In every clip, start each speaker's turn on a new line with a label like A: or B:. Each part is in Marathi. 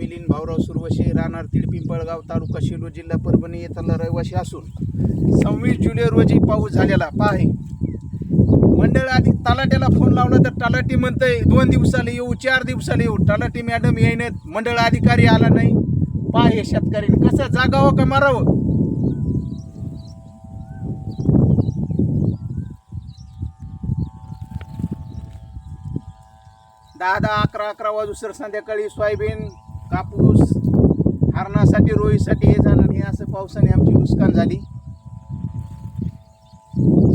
A: मिलिंद भाऊराव सुरवशी, राहणार तिळपिंपळगाव, तालुका शेलू, जिल्हा परभणी येथील रहिवासी असून 26 जुलै रोजी पाऊस झालेला पाहे. मंडळ आधी तलाट्याला फोन लावला तर तलाठी म्हणतंय 2 दिवसाला येऊ, 4 दिवसाला येऊ. तलाठी मॅडम येईनात, मंडळ अधिकारी आला नाही. पाहे शेतकऱ्यांनी कसं जागावं का मारावं. दहा 11 वाजूसर संध्याकाळी सोयाबीन, कापूस, हरणासाठी, रोईसाठी हे जाणं हे असं पावसाने आमची नुकसान झाली.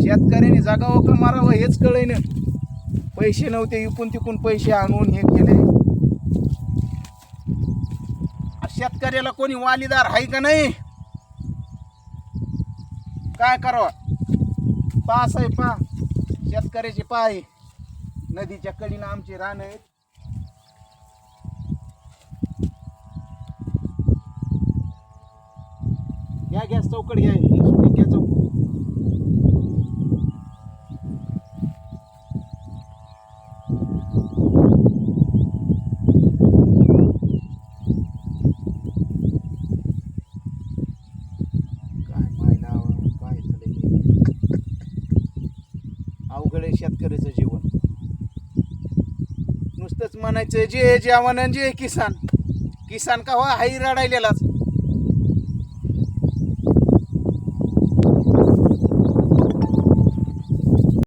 A: शेतकऱ्यांनी जागावं का मारावं हेच कळेना. पैसे नव्हते, इकून तिकून पैसे आणून हे केले. शेतकऱ्याला कोणी वालीदार आहे का नाही, काय करावं. पहा साहेब पहा, शेतकऱ्याचे पाय नदीच्या कडीनं आमचे रान आहेत. घ्या गॅस चौकट घ्या, शूटिंग घ्या चौकट. काय मायला काय झालं, अवघड आहे शेतकऱ्याचं जीवन. नुसतंच म्हणायचं जे जवान जे किसान, किसान का हो हाई रडायलेलाच.